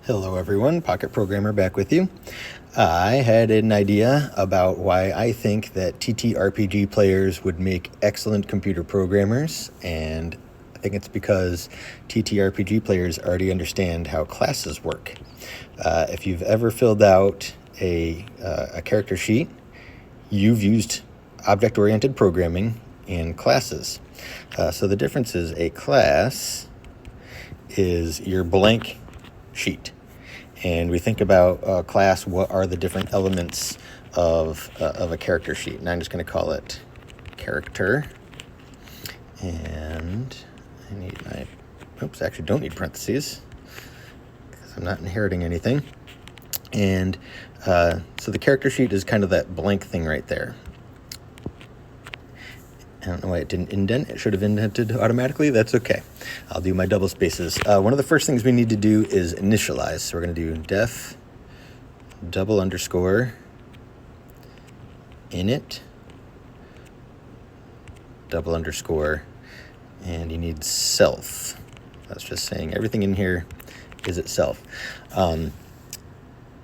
Hello everyone, Pocket Programmer back with you. I had an idea about why I think that TTRPG players would make excellent computer programmers, and I think it's because TTRPG players already understand how classes work. If you've ever filled out a character sheet, you've used object-oriented programming in classes. So the difference is a class is your blank sheet. And we think about a class, what are the different elements of a character sheet? And I'm just going to call it character. And I need my, actually don't need parentheses because I'm not inheriting anything. And so the character sheet is kind of that blank thing right there. I don't know why it didn't indent. It should have indented automatically. That's okay. I'll do my double spaces. One of the first things we need to do is initialize. So we're going to do def double underscore init double underscore, and you need self. That's just saying everything in here is itself.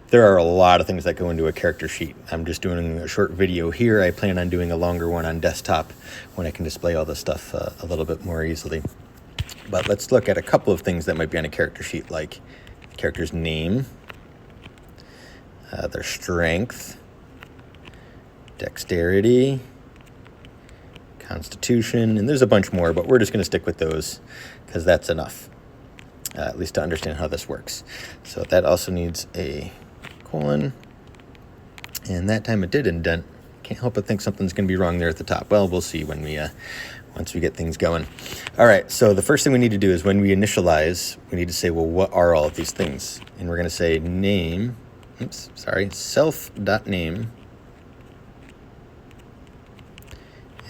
There are a lot of things that go into a character sheet. I'm just doing a short video here. I plan on doing a longer one on desktop when I can display all this stuff a little bit more easily. But let's look at a couple of things that might be on a character sheet, like the character's name, their strength, dexterity, constitution, and there's a bunch more, but we're just going to stick with those because that's enough, at least to understand how this works. So that also needs a colon, and that time it did indent. Can't help but think something's going to be wrong there at the top. Well, we'll see when we once we get things going. All right, so the first thing we need to do is when we initialize, we need to say, well, what are all of these things? And we're going to say name, self.name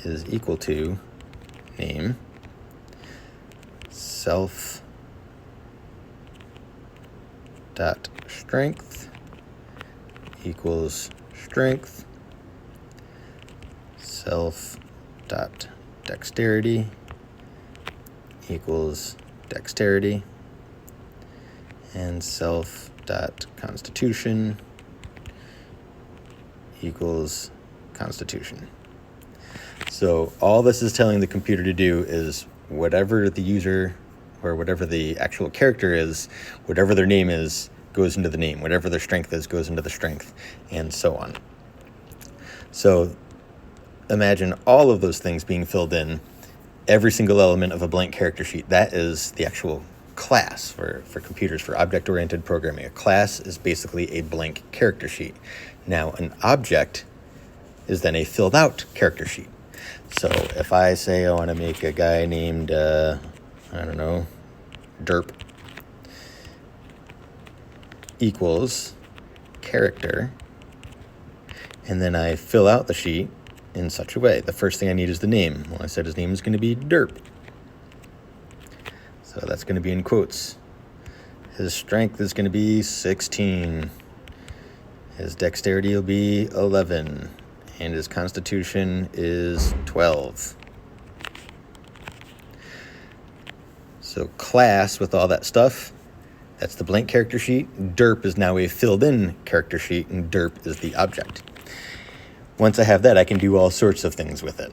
is equal to name, self.strength equals strength, self.dexterity equals dexterity, and self.constitution equals constitution. So all this is telling the computer to do is whatever the user or whatever the actual character is, whatever their name is, goes into the name. Whatever their strength is goes into the strength, and so on. So imagine all of those things being filled in, every single element of a blank character sheet. That is the actual class for computers, for object-oriented programming. A class is basically a blank character sheet. Now, an object is then a filled-out character sheet. So if I say I want to make a guy named, Derp, equals character, and then I fill out the sheet in such a way. The first thing I need is the name. Well, I said his name is going to be Derp, so that's going to be in quotes. His strength is going to be 16. His dexterity will be 11, and his constitution is 12. So class, with all that stuff, that's the blank character sheet. Derp is now a filled-in character sheet, and derp is the object. Once I have that, I can do all sorts of things with it.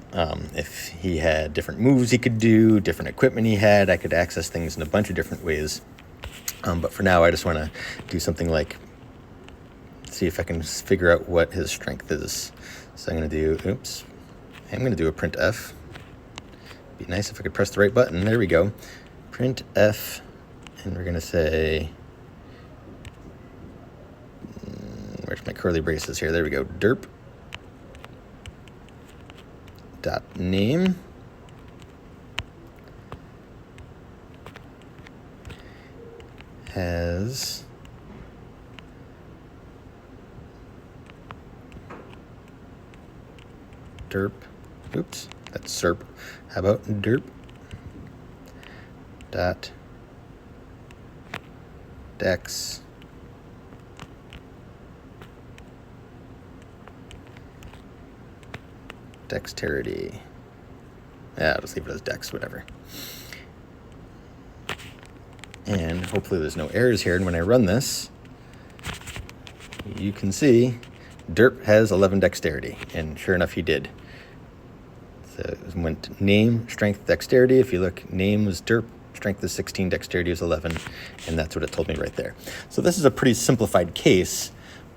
If he had different moves he could do, different equipment he had, I could access things in a bunch of different ways. But for now, I just want to do something like see if I can figure out what his strength is. So I'm going to do, a printf. Be nice if I could press the right button. There we go. Printf. And we're going to say, where's my curly braces here? There we go. Derp dot name has derp. That's serp. How about derp dot dex dexterity. Yeah, I'll just leave it as dex, whatever. And hopefully there's no errors here. And when I run this, you can see Derp has 11 dexterity, and sure enough, he did. So it went name, strength, dexterity. If you look, name was Derp, strength is 16, dexterity is 11, and that's what it told me right there. So this is a pretty simplified case,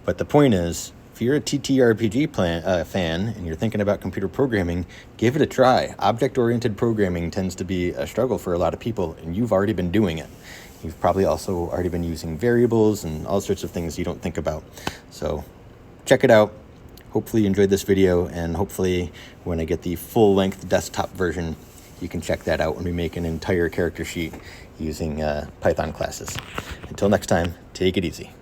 but the point is, if you're a TTRPG fan and you're thinking about computer programming, give it a try. Object-oriented programming tends to be a struggle for a lot of people, and you've already been doing it. You've probably also already been using variables and all sorts of things you don't think about. So check it out. Hopefully you enjoyed this video, and hopefully when I get the full-length desktop version, you can check that out when we make an entire character sheet using Python classes. Until next time, take it easy.